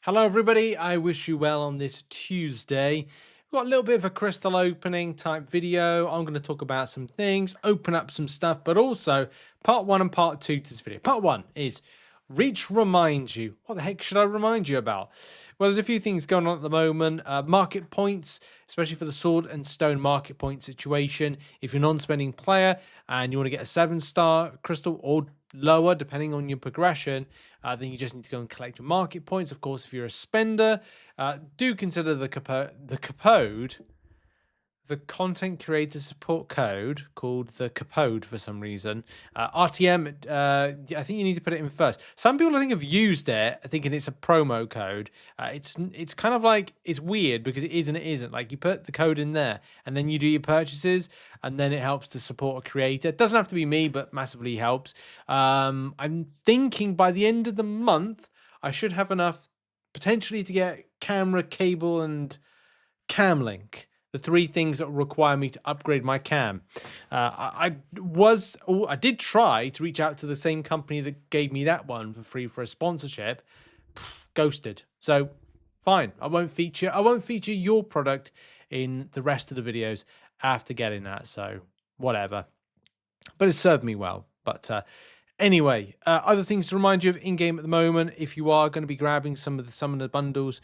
Hello, everybody. I wish you well on this Tuesday. We've got a little bit of a crystal opening type video. I'm going to talk about some things, open up some stuff, but also part one and part two to this video. Part one is Reach reminds you. What the heck should I remind you about? Well, there's a few things going on at the moment. Market points, especially for the sword and stone market point situation. If you're a non-spending player and you want to get a 7-star crystal or lower, depending on your progression, then you just need to go and collect your market points. Of course, if you're a spender, do consider the code, the content creator support code called the Capode for some reason. RTM, I think you need to put it in first. Some people I think have used it thinking it's a promo code. It's kind of like, it's weird because it is and it isn't. Like you put the code in there and then you do your purchases and then it helps to support a creator. It doesn't have to be me, but massively helps. I'm thinking by the end of the month, I should have enough potentially to get camera, cable, and cam link. The three things that require me to upgrade my cam. I did try to reach out to the same company that gave me that one for free for a sponsorship. Ghosted. So fine. I won't feature your product in the rest of the videos after getting that. So whatever. But it served me well. But anyway, other things to remind you of in-game at the moment, if you are going to be grabbing some of the bundles,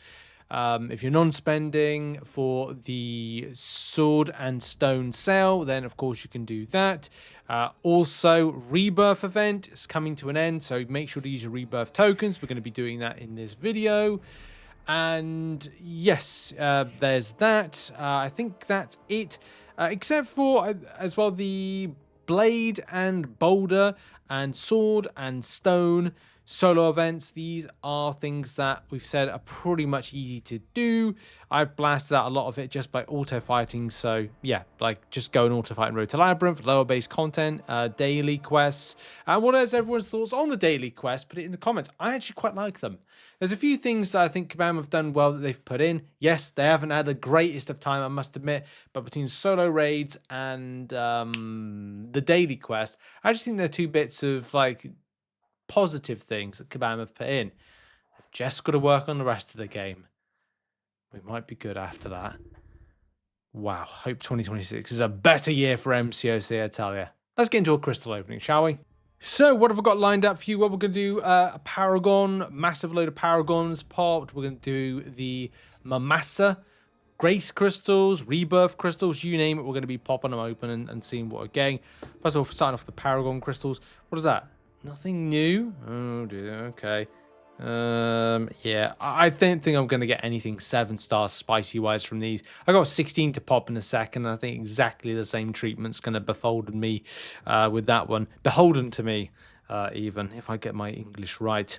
if you're non-spending for the sword and stone sale, then of course you can do that. Also, rebirth event is coming to an end, so make sure to use your rebirth tokens. We're going to be doing that in this video. And yes, there's that. I think that's it, except for as well the blade and boulder and sword and stone solo events. These are things that we've said are pretty much easy to do. I've blasted out a lot of it just by auto fighting. So yeah, like just go and auto fight in Road to Labyrinth, lower base content, daily quests. And what is everyone's thoughts on the daily quests? Put it in the comments. I actually quite like them. There's a few things that I think Kabam have done well that they've put in. Yes, they haven't had the greatest of time, I must admit, but between solo raids and the daily quest, I just think they're two bits of like positive things that Kabam have put in. I've just got to work on the rest of the game. We might be good after that. Wow, hope 2026 is a better year for MCOC, I tell you. Let's get into a crystal opening, shall we? So what have I got lined up for you? Well, we're going to do a Paragon, massive load of Paragons popped. We're going to do the Mamasa, Grace crystals, Rebirth crystals, you name it. We're going to be popping them open and seeing what we're getting. First of all, starting off with the Paragon crystals. What is that? Nothing new? Oh dear, okay. Yeah, I don't think I'm going to get anything 7-star spicy-wise from these. I got 16 to pop in a second, and I think exactly the same treatment's going to beholden me with that one. Beholden to me, even, if I get my English right.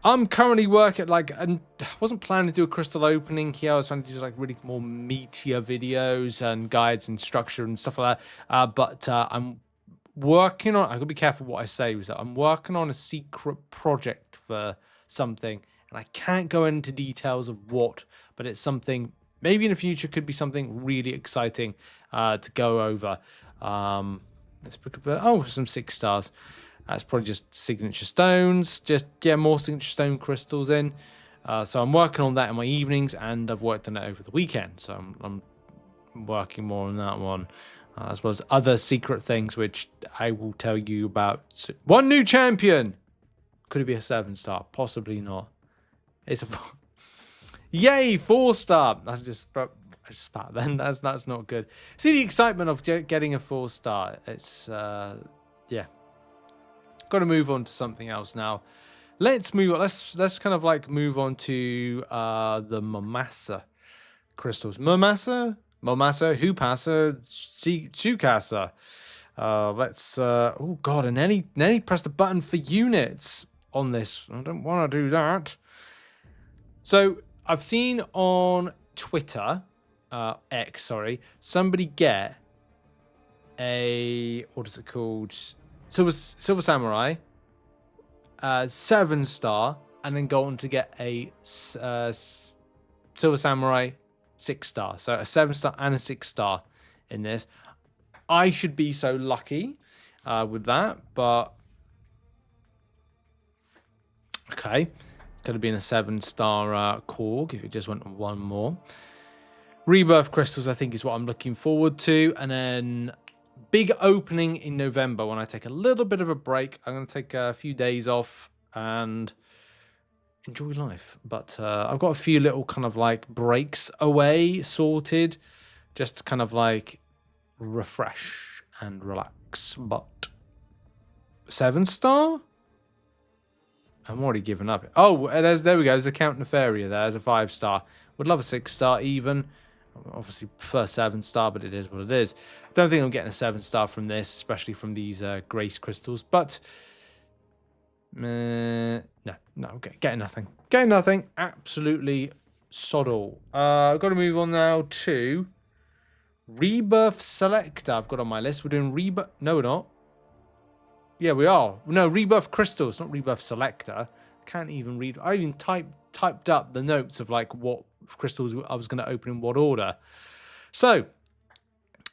I'm currently working, I wasn't planning to do a crystal opening here. I was planning to do like really more meatier videos and guides and structure and stuff like that. But I'm working on, I gotta be careful what I say, was that I'm working on a secret project for something, and I can't go into details of what, but it's something maybe in the future, could be something really exciting to go over. Let's pick up some 6 stars. That's probably just signature stones, just get more signature stone crystals in. So I'm working on that in my evenings, and I've worked on it over the weekend, so I'm working more on that one. As well as other secret things, which I will tell you about. One new champion! Could it be a 7-star? Possibly not. It's a... Yay, 4-star! That's just... I just spat then. That's not good. See the excitement of getting a 4-star. It's... yeah. Got to move on to something else now. Let's move on. Let's kind of like move on to the Mamasa crystals. Mamasa, Hupasa, Tsukasa. Let's oh god, and Nenny pressed the button for units on this. I don't want to do that. So I've seen on Twitter, X, sorry, somebody get a, what is it called? Silver Samurai, 7-star, and then go on to get a Silver Samurai 6-star. So a 7-star and a 6-star in this. I should be so lucky with that, but okay. Could have been a 7-star Korg if it just went on one more. Rebirth crystals, I think, is what I'm looking forward to. And then big opening in November when I take a little bit of a break. I'm going to take a few days off and enjoy life. But I've got a few little kind of like breaks away sorted, just to kind of like refresh and relax. But 7-star? I'm already giving up. Oh, there we go. There's a Count Nefaria there. There's a 5-star. Would love a 6-star even. Obviously prefer 7-star, but it is what it is. Don't think I'm getting a 7-star from this, especially from these grace crystals. But no, getting nothing. Getting nothing. Absolutely sod all. I've got to move on now to Rebirth Selector. I've got on my list. We're doing Rebirth. No, we're not. Yeah, we are. No, Rebirth Crystals, not Rebirth Selector. Can't even read. I even typed up the notes of like what crystals I was going to open in what order. So,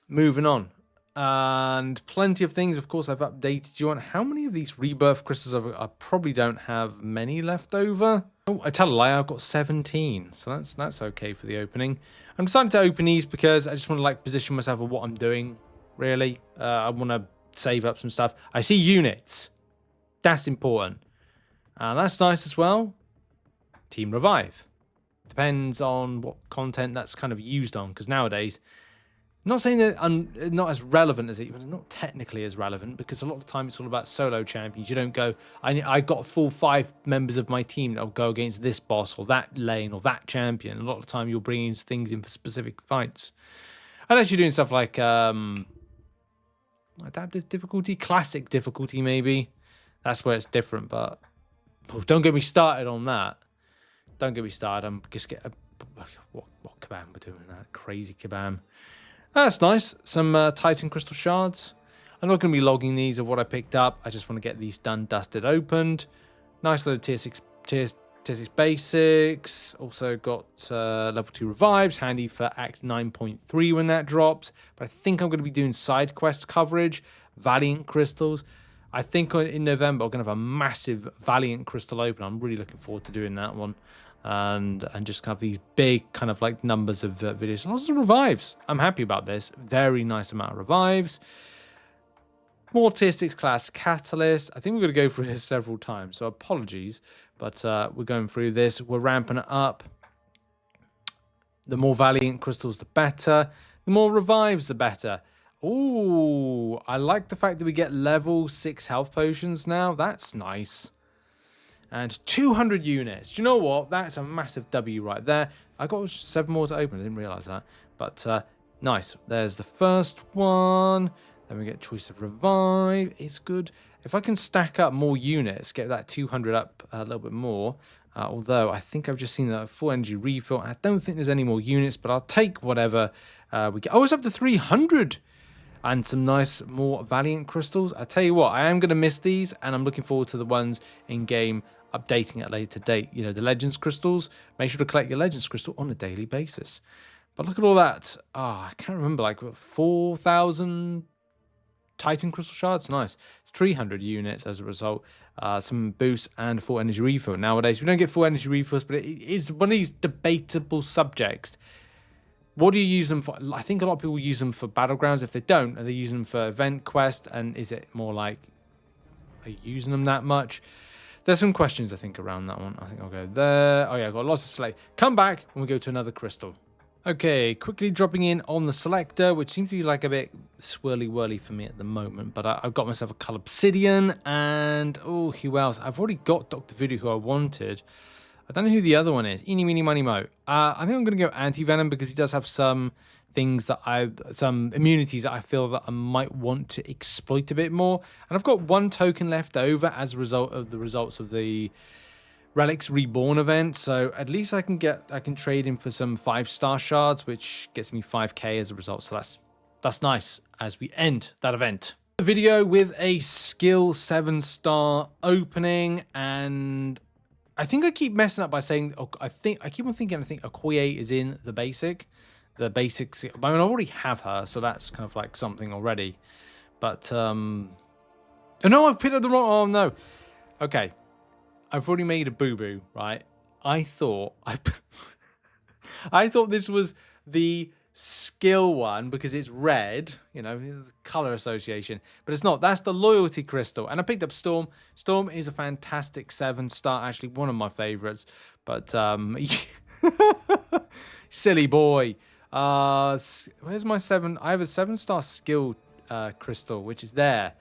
moving on. And plenty of things, of course, I've updated you on. How many of these Rebirth Crystals I probably don't have many left over. Oh, I tell a lie, I've got 17. So that's okay for the opening. I'm deciding to open these because I just want to like position myself on what I'm doing, really. I want to save up some stuff. I see units. That's important. And that's nice as well. Team Revive. Depends on what content that's kind of used on, because nowadays, I'm not saying that not as relevant as it, not technically as relevant, because a lot of the time it's all about solo champions. You don't go, I got full 5 members of my team that'll go against this boss or that lane or that champion. A lot of the time you're bringing things in for specific fights. Unless you're doing stuff like adaptive difficulty, classic difficulty maybe. That's where it's different, but don't get me started on that. Don't get me started. I'm just get what kabam we're doing that crazy kabam. That's nice. Some Titan crystal shards. I'm not going to be logging these of what I picked up. I just want to get these done, dusted, opened. Nice little tier 6 basics. Also got level 2 revives, handy for Act 9.3 when that drops. But I think I'm going to be doing side quest coverage, Valiant crystals. I think in November I'm going to have a massive Valiant crystal open. I'm really looking forward to doing that one. And just kind of these big kind of like numbers of videos. Lots of revives. I'm happy about this. Very nice amount of revives. More tier 6 class catalyst. I think we're going to go through this several times, so apologies. But we're going through this. We're ramping it up. The more Valiant crystals, the better. The more revives, the better. Ooh, I like the fact that we get level 6 health potions now. That's nice. And 200 units. Do you know what? That's a massive W right there. I got 7 more to open. I didn't realize that. But nice. There's the first one. Then we get choice of revive. It's good. If I can stack up more units, get that 200 up a little bit more. Although I think I've just seen a full energy refill. I don't think there's any more units, but I'll take whatever we get. Oh, it's up to 300. And some nice more Valiant crystals. I tell you what, I am going to miss these, and I'm looking forward to the ones in game updating at a later date. You know, the Legends crystals. Make sure to collect your Legends crystal on a daily basis. But look at all that. I can't remember, like 4,000 Titan crystal shards. Nice. 300 units as a result. Some boosts and full energy refill. Nowadays, we don't get full energy refills, but it is one of these debatable subjects. What do you use them for? I think a lot of people use them for Battlegrounds. If they don't, are they using them for event quest? And is it more like, are you using them that much? There's some questions, I think, around that one. I think I'll go there. Oh, yeah, I've got lots of select. Come back and we go to another crystal. Okay, quickly dropping in on the selector, which seems to be like a bit swirly-whirly for me at the moment. But I've got myself a Cull Obsidian and, oh, who else? I've already got Dr. Voodoo, who I wanted. I don't know who the other one is. Eeny, meeny, miny, mo. I think I'm going to go Anti-Venom because he does have some things that some immunities that I feel that I might want to exploit a bit more. And I've got 1 token left over as a result of the results of the Relics Reborn event. So at least I can trade in for some 5-star shards, which gets me 5k as a result. So that's nice as we end that event. The video with a skill 7-star opening, and I think I keep messing up by saying, I keep on thinking, I think Okoye is in the basic. The basics, I mean, I already have her, so that's kind of like something already. But, oh no, I've picked up the wrong, oh no. Okay. I've already made a boo-boo, right? I thought I thought this was the skill one because it's red, you know, color association, but it's not. That's the loyalty crystal. And I picked up Storm. Storm is a fantastic 7-star, actually one of my favorites. But silly boy. Where's my 7? I have a 7-star skill crystal, which is there.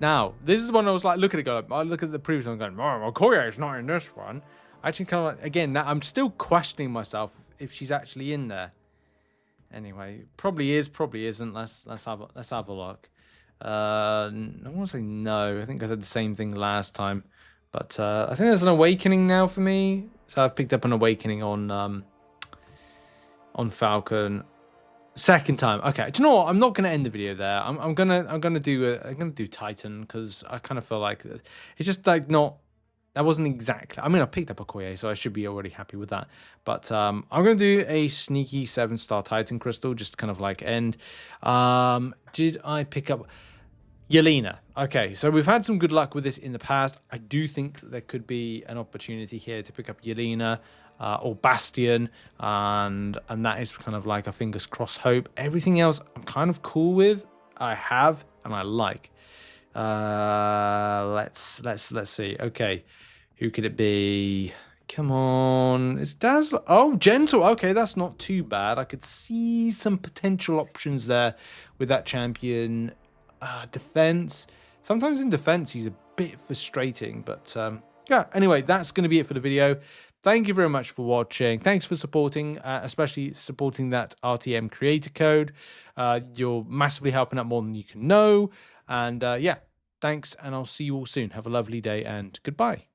Now, this is one I was like, look at it, go. I look at the previous one, going, oh, Okoye's not in this one. Actually, kind of like, again, now I'm still questioning myself if she's actually in there. Anyway, probably is, probably isn't. Let's have a look. I want to say no. I think I said the same thing last time, but I think there's an awakening now for me. So I've picked up an awakening on Falcon. Second time. Okay. Do you know what? I'm not gonna end the video there. I'm gonna do Titan because I kind of feel like it's just like not. That wasn't exactly. I mean, I picked up Okoye, so I should be already happy with that. But I'm gonna do a sneaky 7-star Titan crystal, just kind of like end. Did I pick up Yelena? Okay, so we've had some good luck with this in the past. I do think that there could be an opportunity here to pick up Yelena. Or Bastion, and that is kind of like a fingers crossed hope. Everything else I'm kind of cool with. I have and I like. Let's see. Okay, who could it be? Come on, it's Dazzler. Oh, Gentle. Okay, that's not too bad. I could see some potential options there with that champion. Defense. Sometimes in defense he's a bit frustrating, but yeah. Anyway, that's going to be it for the video. Thank you very much for watching. Thanks for supporting, especially supporting that RTM creator code. You're massively helping out more than you can know. And yeah, thanks, and I'll see you all soon. Have a lovely day, and goodbye.